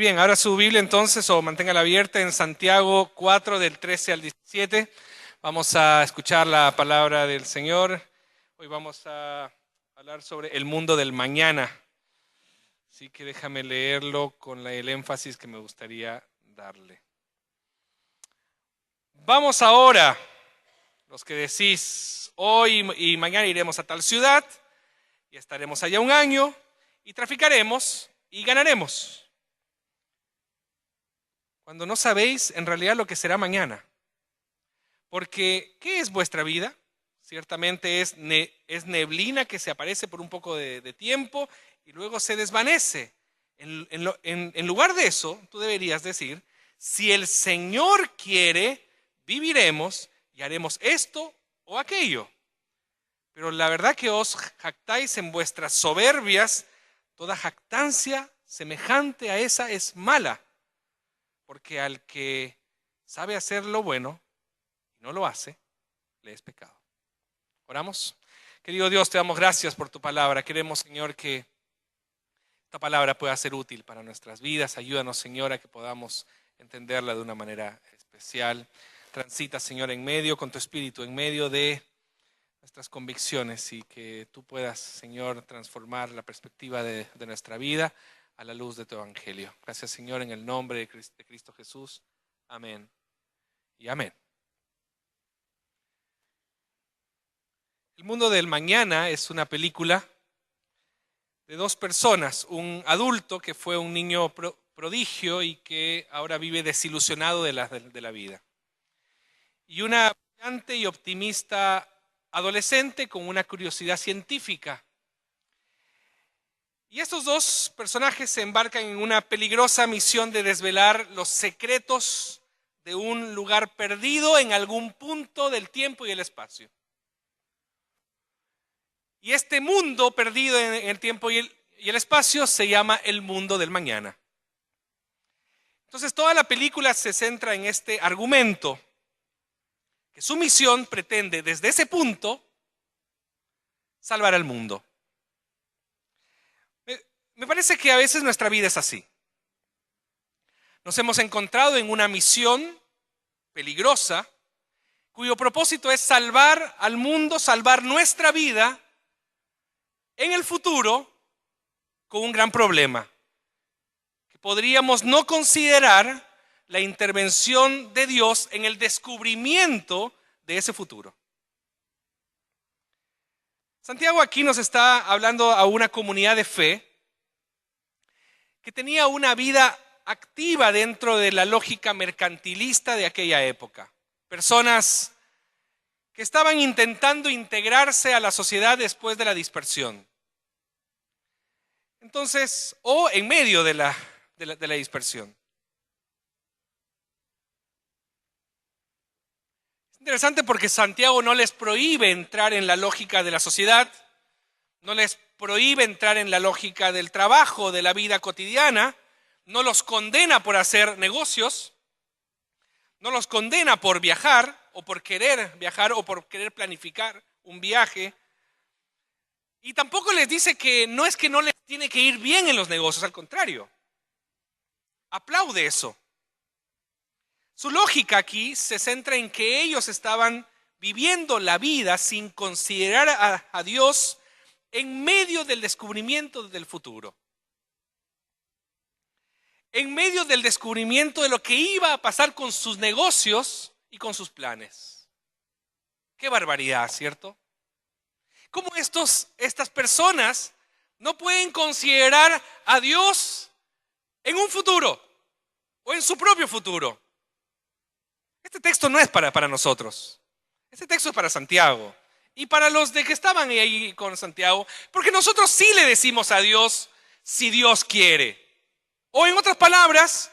Muy bien, ahora su Biblia entonces, o manténgala abierta en Santiago 4 del 13 al 17. Vamos a escuchar la palabra del Señor. Hoy vamos a hablar sobre el mundo del mañana. Así que déjame leerlo con el énfasis que me gustaría darle. Vamos ahora, los que decís, hoy y mañana iremos a tal ciudad y estaremos allá un año y traficaremos y ganaremos. Cuando no sabéis en realidad lo que será mañana. Porque, ¿qué es vuestra vida? Ciertamente es neblina que se aparece por un poco de tiempo y luego se desvanece. En lugar de eso, tú deberías decir, si el Señor quiere, viviremos y haremos esto o aquello. Pero la verdad que os jactáis en vuestras soberbias, toda jactancia semejante a esa es mala. Porque al que sabe hacer lo bueno y no lo hace, le es pecado. Oramos. Querido Dios, te damos gracias por tu palabra. Queremos, Señor, que esta palabra pueda ser útil para nuestras vidas. Ayúdanos, Señor, a que podamos entenderla de una manera especial. Transita, Señor, en medio, con tu espíritu, en medio de nuestras convicciones y que tú puedas, Señor, transformar la perspectiva de nuestra vida a la luz de tu evangelio. Gracias, Señor, en el nombre de Cristo Jesús. Amén y amén. El mundo del mañana es una película de dos personas, un adulto que fue un niño prodigio y que ahora vive desilusionado de la vida, y una brillante y optimista adolescente con una curiosidad científica. Y estos dos personajes se embarcan en una peligrosa misión de desvelar los secretos de un lugar perdido en algún punto del tiempo y el espacio. Y este mundo perdido en el tiempo y el espacio se llama el mundo del mañana. Entonces toda la película se centra en este argumento, que su misión pretende desde ese punto salvar al mundo. Me parece que a veces nuestra vida es así. Nos hemos encontrado en una misión peligrosa cuyo propósito es salvar al mundo, salvar nuestra vida en el futuro con un gran problema. Que podríamos no considerar la intervención de Dios en el descubrimiento de ese futuro. Santiago aquí nos está hablando a una comunidad de fe que tenía una vida activa dentro de la lógica mercantilista de aquella época. Personas que estaban intentando integrarse a la sociedad después de la dispersión. Entonces, o en medio de la dispersión. Es interesante porque Santiago no les prohíbe entrar en la lógica de la sociedad, no les prohíbe entrar en la lógica del trabajo, de la vida cotidiana, no los condena por hacer negocios, no los condena por viajar o por querer viajar o por querer planificar un viaje. Y tampoco les dice que no es que no les tiene que ir bien en los negocios, al contrario. Aplaude eso. Su lógica aquí se centra en que ellos estaban viviendo la vida sin considerar a Dios en medio del descubrimiento del futuro. En medio del descubrimiento de lo que iba a pasar con sus negocios y con sus planes. Qué barbaridad, ¿cierto? ¿Cómo estas personas no pueden considerar a Dios en un futuro o en su propio futuro? Este texto no es para nosotros. Este texto es para Santiago y para los de que estaban ahí con Santiago, porque nosotros sí le decimos a Dios si Dios quiere. O en otras palabras,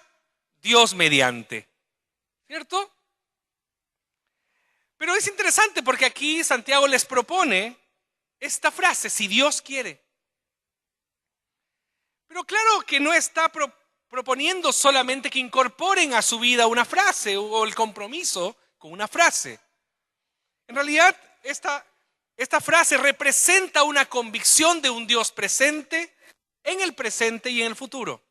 Dios mediante. ¿Cierto? Pero es interesante porque aquí Santiago les propone esta frase, si Dios quiere. Pero claro que no está proponiendo solamente que incorporen a su vida una frase o el compromiso con una frase. En realidad, esta frase representa una convicción de un Dios presente en el presente y en el futuro.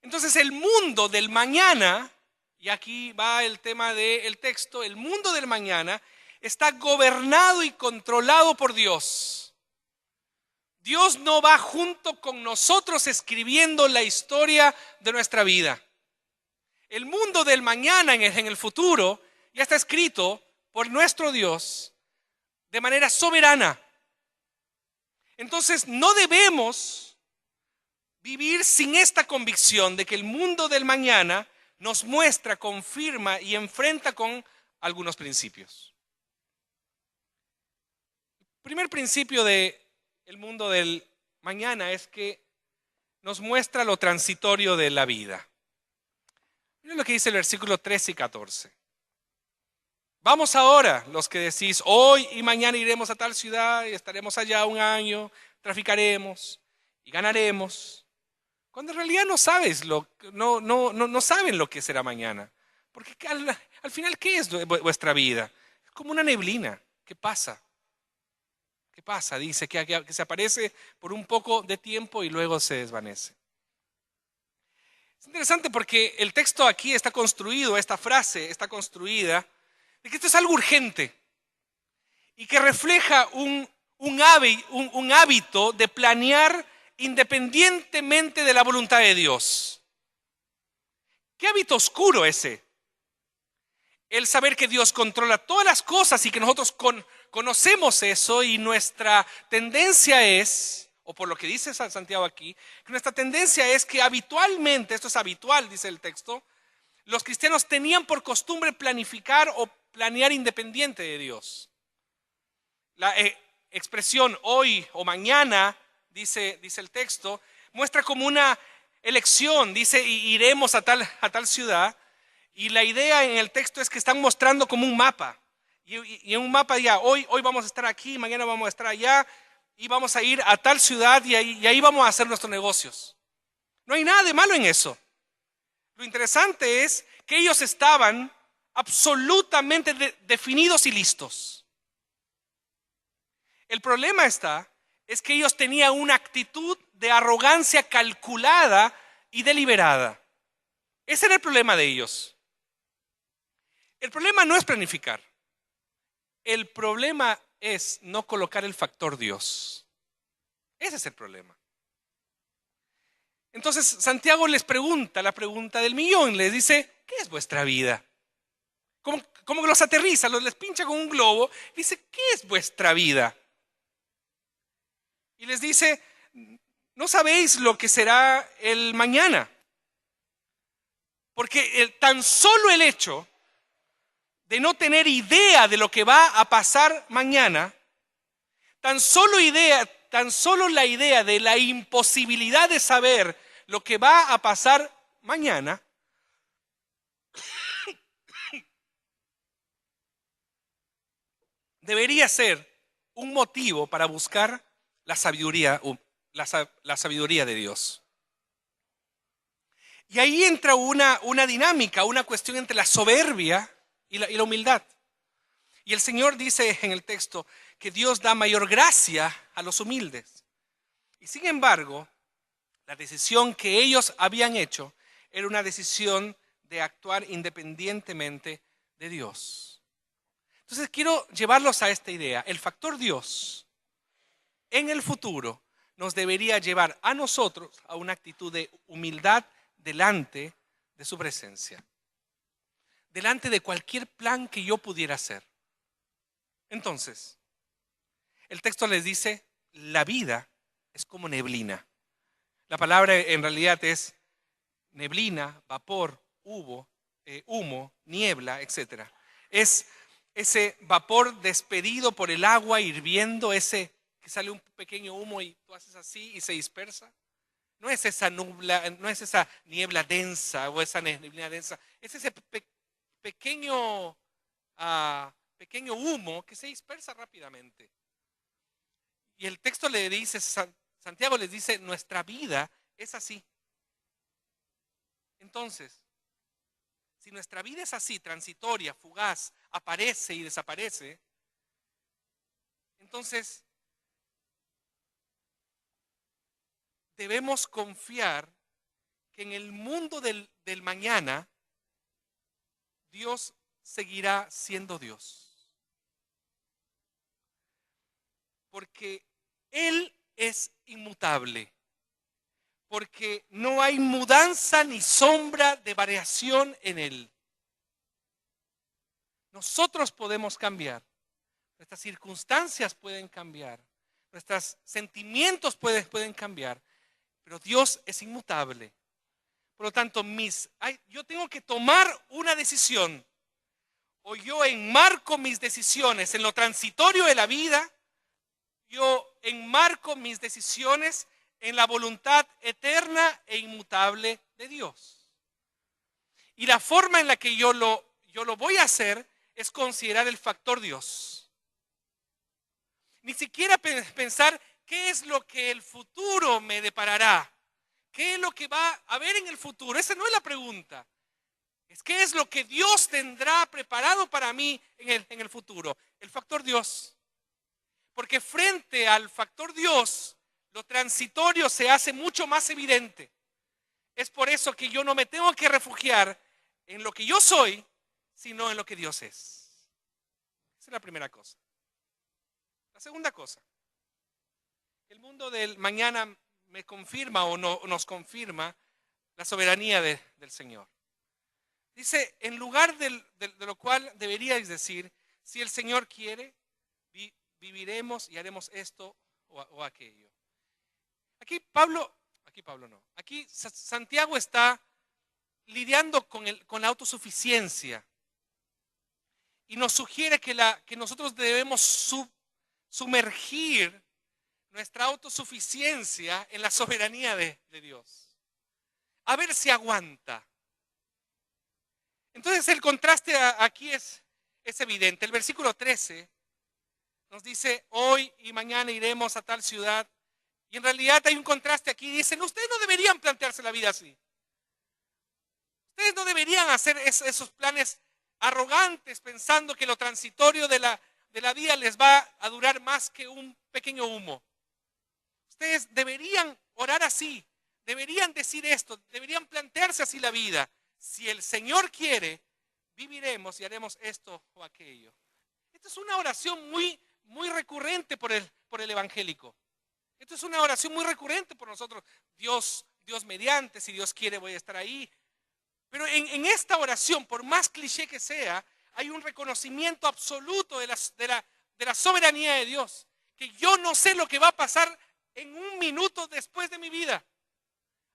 Entonces el mundo del mañana, y aquí va el tema del texto, el mundo del mañana está gobernado y controlado por Dios. Dios no va junto con nosotros escribiendo la historia de nuestra vida. El mundo del mañana en el futuro ya está escrito por nuestro Dios de manera soberana. Entonces no debemos vivir sin esta convicción de que el mundo del mañana nos muestra, confirma y enfrenta con algunos principios. El primer principio del mundo del mañana es que nos muestra lo transitorio de la vida. Miren lo que dice el versículo 13 y 14. Vamos ahora, los que decís, hoy y mañana iremos a tal ciudad y estaremos allá un año, traficaremos y ganaremos. Cuando en realidad no saben lo que será mañana. Porque al final, ¿qué es vuestra vida? Es como una neblina. ¿Qué pasa? ¿Qué pasa? Dice que se aparece por un poco de tiempo y luego se desvanece. Es interesante porque el texto aquí está construido, esta frase está construida, de que esto es algo urgente y que refleja un hábito de planear independientemente de la voluntad de Dios. ¿Qué hábito oscuro ese? El saber que Dios controla todas las cosas y que nosotros conocemos eso, y nuestra tendencia es, o por lo que dice Santiago aquí, que nuestra tendencia es que habitualmente, esto es habitual, dice el texto, los cristianos tenían por costumbre planificar o planear independiente de Dios. La expresión hoy o mañana, dice el texto, muestra como una elección. Dice, iremos a tal ciudad. Y la idea en el texto es que están mostrando como un mapa. Y en un mapa ya, hoy vamos a estar aquí, mañana vamos a estar allá, y vamos a ir a tal ciudad y ahí vamos a hacer nuestros negocios. No hay nada de malo en eso. Lo interesante es que ellos estaban absolutamente definidos y listos. El problema es que ellos tenían una actitud de arrogancia calculada y deliberada. Ese era el problema de ellos. El problema no es planificar. El problema es no colocar el factor Dios. Ese es el problema. Entonces Santiago les pregunta la pregunta del millón. Les dice, ¿qué es vuestra vida? Como que los aterriza, les pincha con un globo. Dice, ¿qué es vuestra vida? Y les dice, no sabéis lo que será el mañana. Porque tan solo el hecho de no tener idea de lo que va a pasar mañana, tan solo la idea de la imposibilidad de saber lo que va a pasar mañana, debería ser un motivo para buscar la sabiduría de Dios. Y ahí entra una dinámica, una cuestión entre la soberbia y la humildad. Y el Señor dice en el texto que Dios da mayor gracia a los humildes. Y sin embargo, la decisión que ellos habían hecho era una decisión de actuar independientemente de Dios. Entonces quiero llevarlos a esta idea. El factor Dios en el futuro nos debería llevar a nosotros a una actitud de humildad delante de su presencia, delante de cualquier plan que yo pudiera hacer. Entonces, el texto les dice, la vida es como neblina. La palabra en realidad es neblina, vapor, humo, niebla, etc. Es ese vapor despedido por el agua hirviendo, ese que sale un pequeño humo y tú haces así y se dispersa. No es esa niebla densa o esa neblina densa, es ese pequeño humo que se dispersa rápidamente. Y el texto le dice, Santiago les dice, nuestra vida es así. Entonces, si nuestra vida es así, transitoria, fugaz, aparece y desaparece, entonces debemos confiar que en el mundo del mañana Dios seguirá siendo Dios. Porque Él es inmutable. Porque no hay mudanza ni sombra de variación en Él. Nosotros podemos cambiar. Nuestras circunstancias pueden cambiar. Nuestros sentimientos pueden cambiar. Pero Dios es inmutable. Por lo tanto, yo tengo que tomar una decisión. O yo enmarco mis decisiones en lo transitorio de la vida. Yo enmarco mis decisiones en la voluntad eterna e inmutable de Dios. Y la forma en la que yo lo voy a hacer es considerar el factor Dios. Ni siquiera pensar qué es lo que el futuro me deparará. ¿Qué es lo que va a haber en el futuro? Esa no es la pregunta. Es qué es lo que Dios tendrá preparado para mí en el futuro. El factor Dios. Porque frente al factor Dios, lo transitorio se hace mucho más evidente. Es por eso que yo no me tengo que refugiar en lo que yo soy, sino en lo que Dios es. Esa es la primera cosa. La segunda cosa, el mundo del mañana me confirma o no, nos confirma la soberanía del Señor. Dice, en lugar de lo cual deberíais decir, si el Señor quiere, viviremos y haremos esto o aquello. Aquí Santiago está lidiando con la autosuficiencia y nos sugiere que nosotros debemos sumergir nuestra autosuficiencia en la soberanía de Dios. A ver si aguanta. Entonces el contraste aquí es evidente. El versículo 13 nos dice, hoy y mañana iremos a tal ciudad. Y en realidad hay un contraste aquí. Dicen, ustedes no deberían plantearse la vida así. Ustedes no deberían hacer esos planes arrogantes pensando que lo transitorio de la vida les va a durar más que un pequeño humo. Ustedes deberían orar así, deberían decir esto, deberían plantearse así la vida. Si el Señor quiere, viviremos y haremos esto o aquello. Esta es una oración muy recurrente por el evangélico. Esto es una oración muy recurrente por nosotros. Dios mediante, si Dios quiere voy a estar ahí. Pero en esta oración, por más cliché que sea, hay un reconocimiento absoluto de la soberanía de Dios. Que yo no sé lo que va a pasar en un minuto después de mi vida.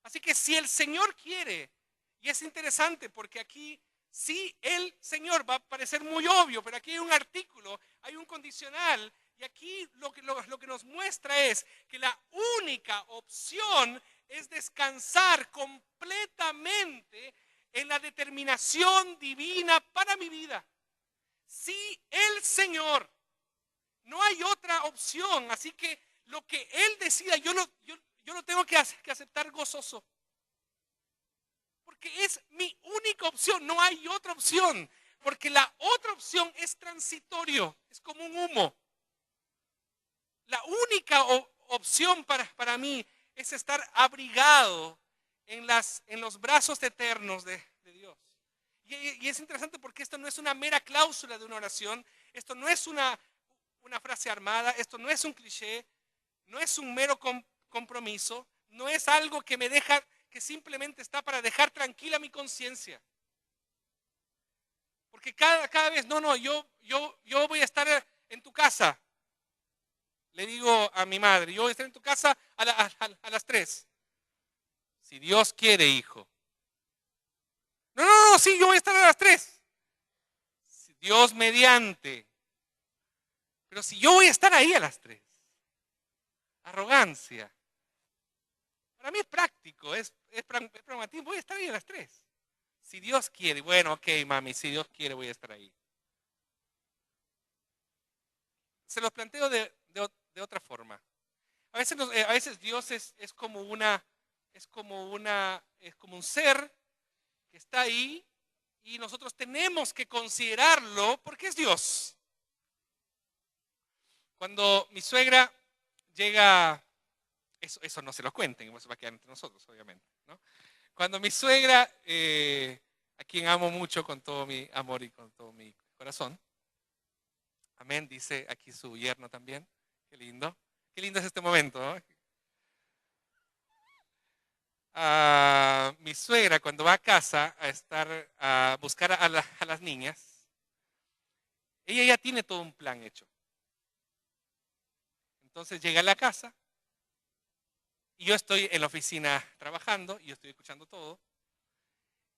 Así que si el Señor quiere, y es interesante porque aquí sí el Señor va a parecer muy obvio, pero aquí hay un artículo, hay un condicional, y aquí lo que nos muestra es que la única opción es descansar completamente en la determinación divina para mi vida. Sí, el Señor. No hay otra opción, así que lo que Él decida, yo lo tengo que aceptar gozoso. Porque es mi única opción, no hay otra opción. Porque la otra opción es transitorio, es como un humo. La única opción para mí es estar abrigado en los brazos eternos de Dios. Y es interesante porque esto no es una mera cláusula de una oración, esto no es una frase armada, esto no es un cliché, no es un mero compromiso, no es algo que simplemente está para dejar tranquila mi conciencia. Porque cada vez, yo voy a estar en tu casa. Le digo a mi madre, yo voy a estar en tu casa a las 3. Si Dios quiere, hijo. No, sí, yo voy a estar a las 3. Si Dios mediante. Pero si yo voy a estar ahí a las 3. Arrogancia. Para mí es práctico, es pragmatismo. Voy a estar ahí a las 3. Si Dios quiere. Bueno, ok, mami, si Dios quiere voy a estar ahí. Se los planteo de otra forma. A veces Dios es como un ser que está ahí y nosotros tenemos que considerarlo porque es Dios. Cuando mi suegra llega, eso no se lo cuenten, eso va a quedar entre nosotros, obviamente, ¿no? Cuando mi suegra, a quien amo mucho con todo mi amor y con todo mi corazón, amén, dice aquí su yerno también, qué lindo es este momento, ¿no? Mi suegra cuando va a casa a buscar a las niñas, ella ya tiene todo un plan hecho. Entonces llega a la casa y yo estoy en la oficina trabajando y yo estoy escuchando todo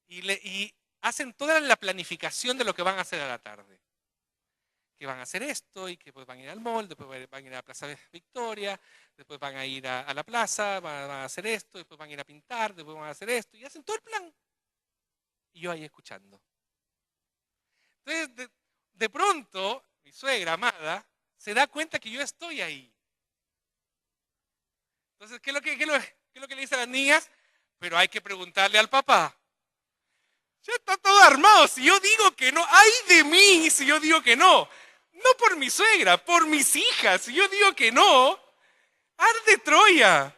y hacen toda la planificación de lo que van a hacer a la tarde. Que van a hacer esto y que después van a ir al mall, después van a ir a la Plaza Victoria, después van a ir a la plaza, van a hacer esto, después van a ir a pintar, después van a hacer esto y hacen todo el plan. Y yo ahí escuchando. Entonces, de pronto, mi suegra amada se da cuenta que yo estoy ahí. Entonces, ¿qué es lo que le dice a las niñas? Pero hay que preguntarle al papá. Ya está todo armado. Si yo digo que no, ¡ay de mí! Si yo digo que no. No por mi suegra, por mis hijas. Si yo digo que no, arde Troya.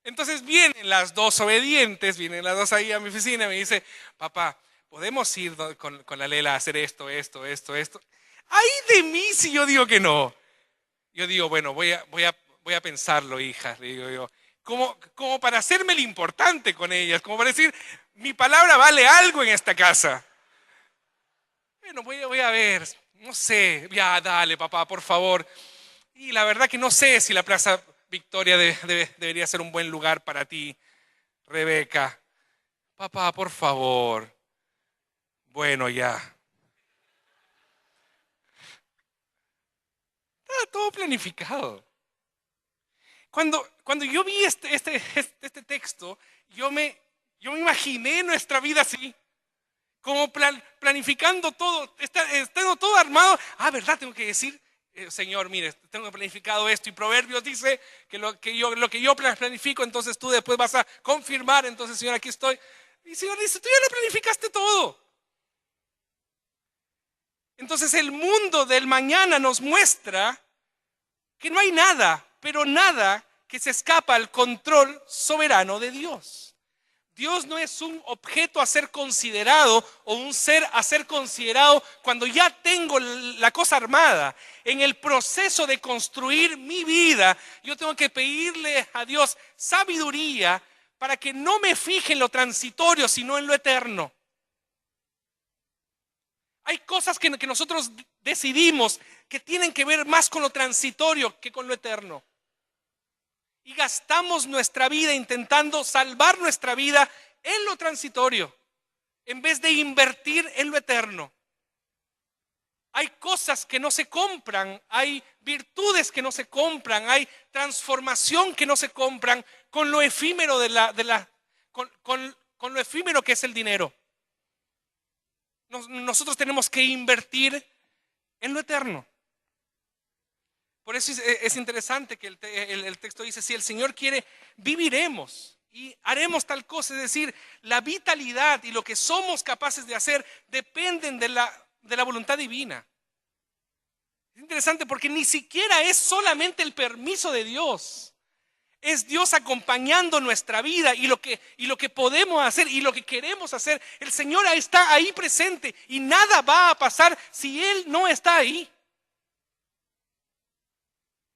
Entonces vienen las dos obedientes, vienen las dos ahí a mi oficina y me dice, papá, ¿podemos ir con la Lela a hacer esto? ¡Ay de mí si yo digo que no! Yo digo, bueno, voy a pensarlo, hijas, le digo yo. Como para hacerme el importante con ellas, como para decir, mi palabra vale algo en esta casa. Bueno, voy a ver, no sé, ya dale papá, por favor. Y la verdad que no sé si la Plaza Victoria debería ser un buen lugar para ti, Rebeca. Papá, por favor. Bueno, ya. Estaba todo planificado. Cuando yo vi este texto, yo me imaginé nuestra vida así, como planificando todo, estando todo armado. ¿Verdad? Tengo que decir, Señor, mire, tengo planificado esto y Proverbios dice que lo que yo planifico, entonces tú después vas a confirmar, entonces Señor, aquí estoy. Y el Señor dice, tú ya lo planificaste todo. Entonces el mundo del mañana nos muestra que no hay nada, pero nada que se escapa al control soberano de Dios. Dios no es un objeto a ser considerado o un ser a ser considerado cuando ya tengo la cosa armada. En el proceso de construir mi vida, yo tengo que pedirle a Dios sabiduría para que no me fije en lo transitorio, sino en lo eterno. Hay cosas que nosotros decidimos que tienen que ver más con lo transitorio que con lo eterno. Y gastamos nuestra vida intentando salvar nuestra vida en lo transitorio, en vez de invertir en lo eterno. Hay cosas que no se compran, hay virtudes que no se compran, hay transformación que no se compran con lo efímero con lo efímero que es el dinero. Nosotros tenemos que invertir en lo eterno. Por eso es interesante que el texto dice, si el Señor quiere, viviremos y haremos tal cosa. Es decir, la vitalidad y lo que somos capaces de hacer dependen de la voluntad divina. Es interesante porque ni siquiera es solamente el permiso de Dios. Es Dios acompañando nuestra vida y lo que podemos hacer y lo que queremos hacer. El Señor está ahí presente y nada va a pasar si Él no está ahí.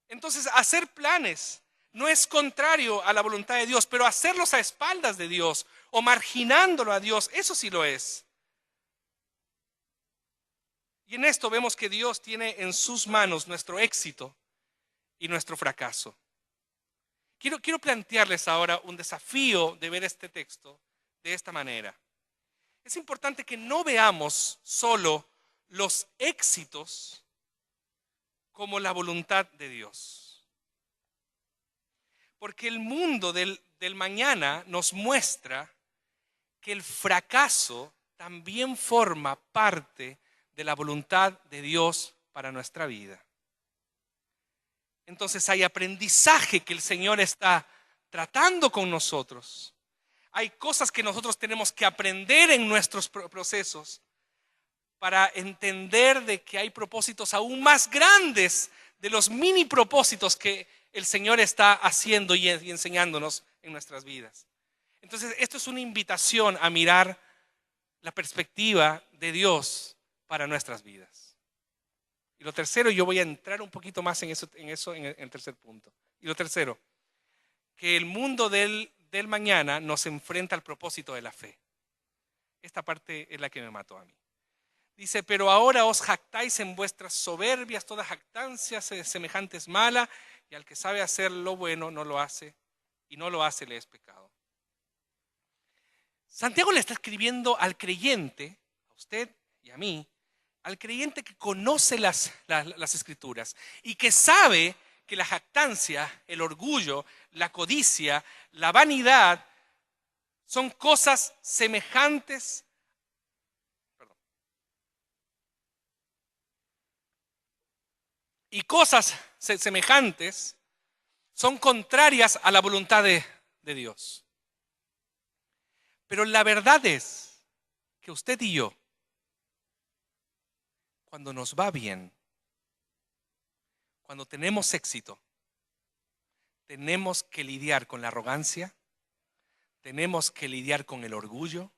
Entonces, hacer planes no es contrario a la voluntad de Dios, pero hacerlos a espaldas de Dios o marginándolo a Dios, eso sí lo es. Y en esto vemos que Dios tiene en sus manos nuestro éxito y nuestro fracaso. Quiero plantearles ahora un desafío de ver este texto de esta manera. Es importante que no veamos solo los éxitos como la voluntad de Dios. Porque el mundo del mañana nos muestra que el fracaso también forma parte de la voluntad de Dios para nuestra vida. Entonces hay aprendizaje que el Señor está tratando con nosotros. Hay cosas que nosotros tenemos que aprender en nuestros procesos para entender de que hay propósitos aún más grandes de los mini propósitos que el Señor está haciendo y enseñándonos en nuestras vidas. Entonces, esto es una invitación a mirar la perspectiva de Dios para nuestras vidas. Y lo tercero, yo voy a entrar un poquito más en el tercer punto. Y lo tercero, que el mundo del mañana nos enfrenta al propósito de la fe. Esta parte es la que me mató a mí. Dice, pero ahora os jactáis en vuestras soberbias, toda jactancia semejante es mala, y al que sabe hacer lo bueno no lo hace, y no lo hace le es pecado. Santiago le está escribiendo al creyente, a usted y a mí, al creyente que conoce las escrituras y que sabe que la jactancia, el orgullo, la codicia, la vanidad son cosas semejantes. Y cosas semejantes son contrarias a la voluntad de Dios. Pero la verdad es que usted y yo, cuando nos va bien, cuando tenemos éxito, tenemos que lidiar con la arrogancia, tenemos que lidiar con el orgullo,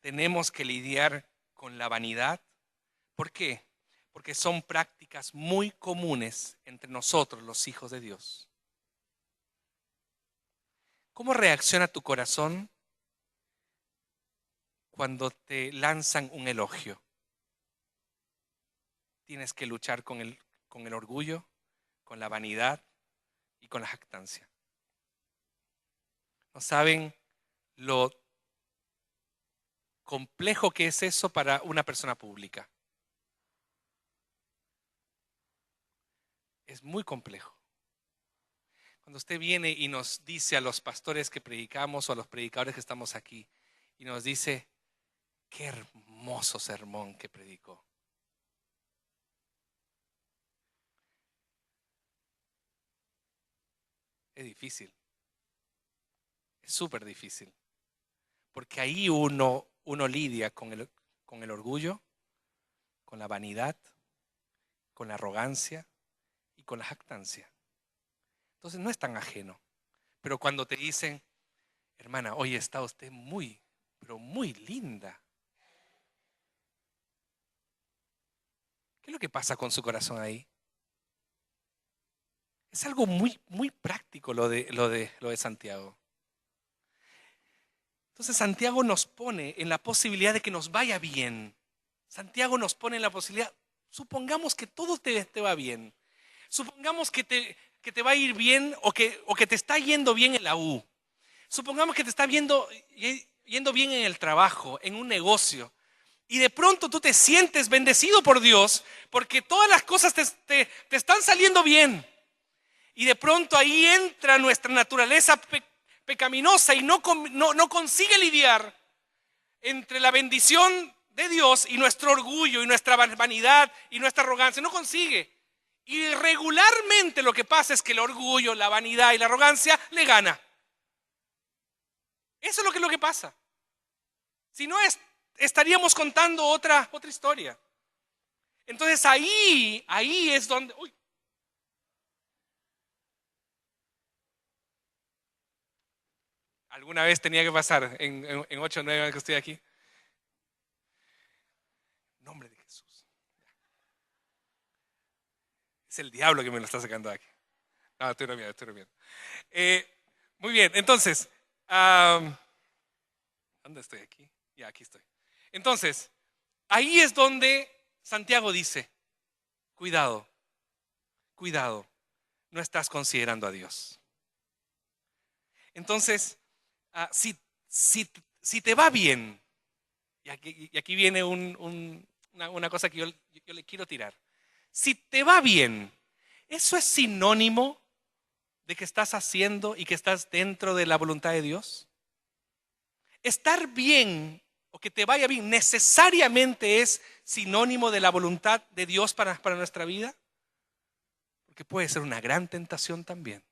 tenemos que lidiar con la vanidad. ¿Por qué? Porque son prácticas muy comunes entre nosotros, los hijos de Dios. ¿Cómo reacciona tu corazón cuando te lanzan un elogio? Tienes que luchar con el orgullo, con la vanidad y con la jactancia. ¿No saben lo complejo que es eso para una persona pública? Es muy complejo. Cuando usted viene y nos dice a los pastores que predicamos o a los predicadores que estamos aquí y nos dice, qué hermoso sermón que predicó. Es difícil. Es súper difícil. Porque ahí uno lidia con el orgullo, con la vanidad, con la arrogancia y con la jactancia. Entonces no es tan ajeno. Pero cuando te dicen, hermana, hoy está usted muy, pero muy linda. ¿Qué es lo que pasa con su corazón ahí? Es algo muy, muy práctico lo de Santiago. Entonces Santiago nos pone en la posibilidad de que nos vaya bien. Santiago nos pone en la posibilidad, supongamos que todo te va bien. Supongamos que te va a ir bien o que te está yendo bien en la U. Supongamos que te está yendo bien en el trabajo, en un negocio. Y de pronto tú te sientes bendecido por Dios porque todas las cosas te están saliendo bien. Y de pronto ahí entra nuestra naturaleza pecaminosa y no consigue lidiar entre la bendición de Dios y nuestro orgullo y nuestra vanidad y nuestra arrogancia. No consigue. Y regularmente lo que pasa es que el orgullo, la vanidad y la arrogancia le gana. Eso es lo que pasa. Si no, estaríamos contando otra historia. Entonces ahí es donde... Uy. Alguna vez tenía que pasar en 8 o 9 años que estoy aquí. Nombre de Jesús. Es el diablo que me lo está sacando aquí. No, estoy bromeando. Muy bien, entonces, ¿dónde estoy aquí? Ya, aquí estoy. Entonces, ahí es donde Santiago dice, cuidado, no estás considerando a Dios. Entonces, si te va bien, y aquí viene una cosa que yo le quiero tirar. Si te va bien, ¿eso es sinónimo de que estás haciendo y que estás dentro de la voluntad de Dios? Estar bien o que te vaya bien necesariamente es sinónimo de la voluntad de Dios para nuestra vida, porque puede ser una gran tentación también.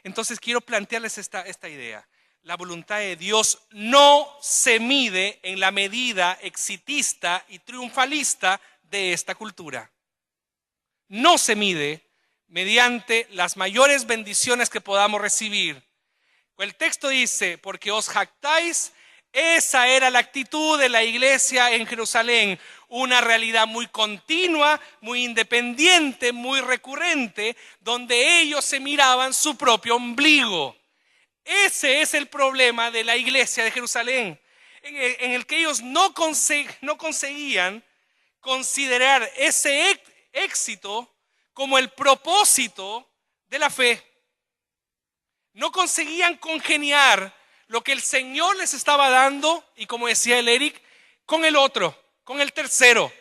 Entonces quiero plantearles esta idea. La voluntad de Dios no se mide en la medida exitista y triunfalista de esta cultura. No se mide mediante las mayores bendiciones que podamos recibir. El texto dice, porque os jactáis. Esa era la actitud de la iglesia en Jerusalén, una realidad muy continua, muy independiente, muy recurrente, donde ellos se miraban su propio ombligo. Ese es el problema de la iglesia de Jerusalén, en el que ellos no conseguían considerar ese éxito como el propósito de la fe. No conseguían congeniar lo que el Señor les estaba dando, y como decía el Eric, con el otro, con el tercero.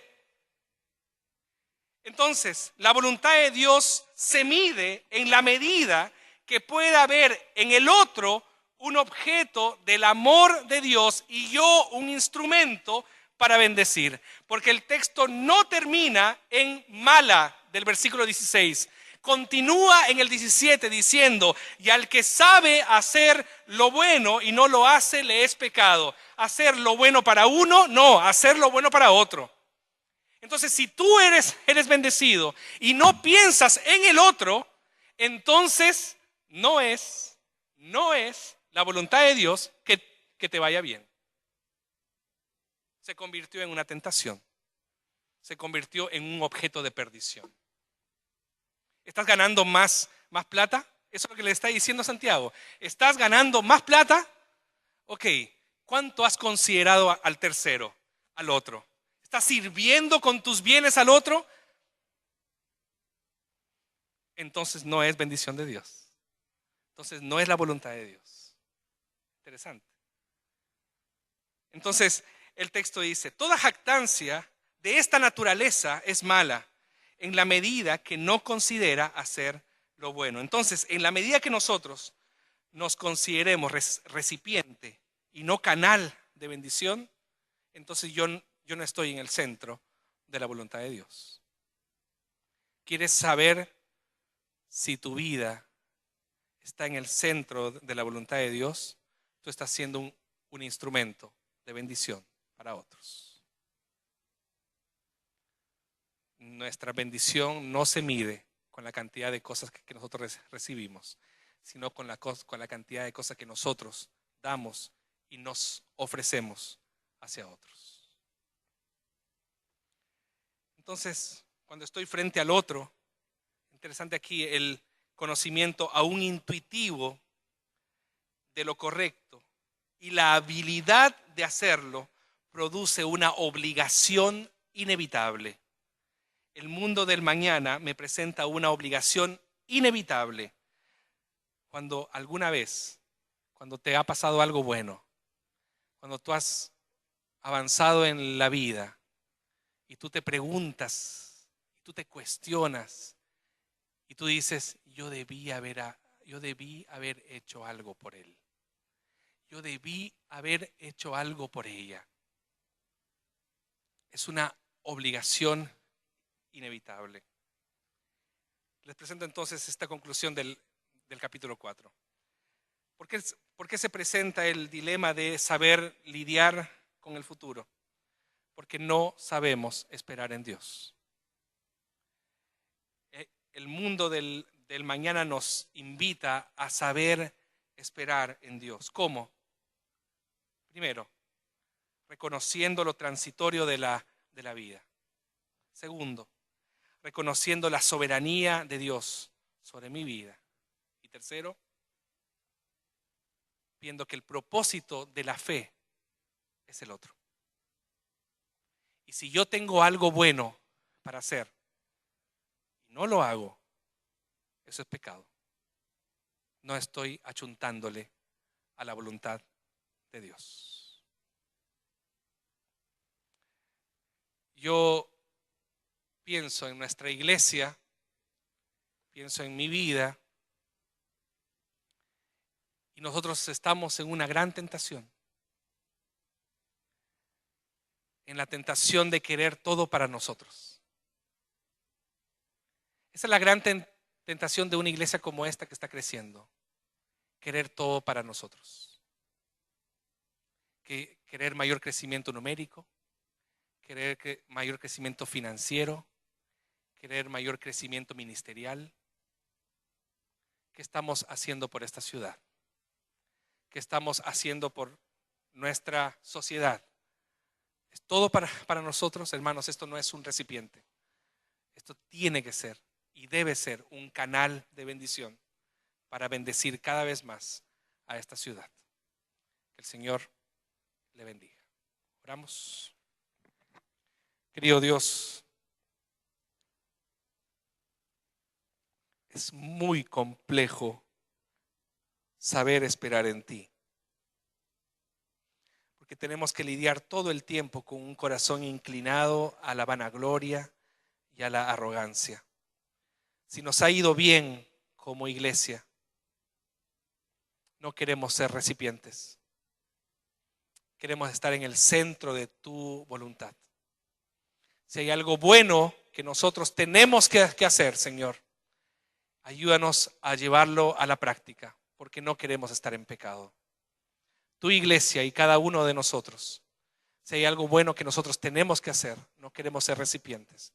Entonces, la voluntad de Dios se mide en la medida que pueda haber en el otro un objeto del amor de Dios y yo un instrumento para bendecir. Porque el texto no termina en mala del versículo 16. Continúa en el 17 diciendo, y al que sabe hacer lo bueno y no lo hace, le es pecado. Hacer lo bueno para uno, no, hacer lo bueno para otro. Entonces, si tú eres bendecido y no piensas en el otro, entonces no es la voluntad de Dios que te vaya bien. Se convirtió en una tentación. Se convirtió en un objeto de perdición. ¿Estás ganando más plata? Eso es lo que le está diciendo Santiago. ¿Estás ganando más plata? Ok, ¿cuánto has considerado al tercero, al otro? ¿Estás sirviendo con tus bienes al otro? Entonces no es bendición de Dios. Entonces no es la voluntad de Dios. Interesante. Entonces el texto dice, toda jactancia de esta naturaleza es mala en la medida que no considera hacer lo bueno. Entonces, en la medida que nosotros nos consideremos recipiente y no canal de bendición, entonces yo no estoy en el centro de la voluntad de Dios. ¿Quieres saber si tu vida está en el centro de la voluntad de Dios? Tú estás siendo un instrumento de bendición para otros. Nuestra bendición no se mide con la cantidad de cosas que nosotros recibimos, sino con la cantidad de cosas que nosotros damos y nos ofrecemos hacia otros. Entonces, cuando estoy frente al otro, interesante aquí el conocimiento aún intuitivo de lo correcto y la habilidad de hacerlo produce una obligación inevitable. El mundo del mañana me presenta una obligación inevitable. Cuando alguna vez, cuando te ha pasado algo bueno, cuando tú has avanzado en la vida y tú te preguntas, tú te cuestionas y tú dices, yo debí haber hecho algo por él. Yo debí haber hecho algo por ella. Es una obligación inevitable. Les presento entonces esta conclusión del capítulo 4. ¿Por qué se presenta el dilema de saber lidiar con el futuro? Porque no sabemos esperar en Dios. El mundo del mañana nos invita a saber esperar en Dios. ¿Cómo? Primero, reconociendo lo transitorio de la vida. Segundo, reconociendo la soberanía de Dios sobre mi vida. Y tercero, viendo que el propósito de la fe es el otro. Y si yo tengo algo bueno para hacer y no lo hago, eso es pecado. No estoy achuntándole a la voluntad de Dios. Yo pienso en nuestra iglesia, pienso en mi vida, y nosotros estamos en una gran tentación. En la tentación de querer todo para nosotros. Esa es la gran tentación de una iglesia como esta que está creciendo. Querer todo para nosotros. Querer mayor crecimiento numérico, querer mayor crecimiento financiero, querer mayor crecimiento ministerial. ¿Qué estamos haciendo por esta ciudad? que estamos haciendo por nuestra sociedad. Es todo para nosotros, hermanos. Esto no es un recipiente. Esto tiene que ser y debe ser un canal de bendición para bendecir cada vez más a esta ciudad. Que el Señor le bendiga. Oramos. Querido Dios, es muy complejo saber esperar en ti, porque tenemos que lidiar todo el tiempo con un corazón inclinado a la vanagloria y a la arrogancia. Si nos ha ido bien como iglesia, no queremos ser recipientes. Queremos estar en el centro de tu voluntad. Si hay algo bueno que nosotros tenemos que hacer, Señor, ayúdanos a llevarlo a la práctica, porque no queremos estar en pecado. Tu iglesia y cada uno de nosotros, si hay algo bueno que nosotros tenemos que hacer, no queremos ser recipientes,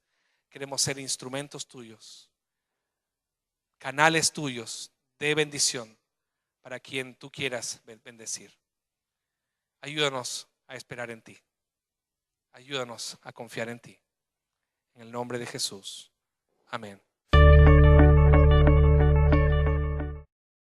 queremos ser instrumentos tuyos, canales tuyos de bendición para quien tú quieras bendecir. Ayúdanos a esperar en ti. Ayúdanos a confiar en ti. En el nombre de Jesús. Amén.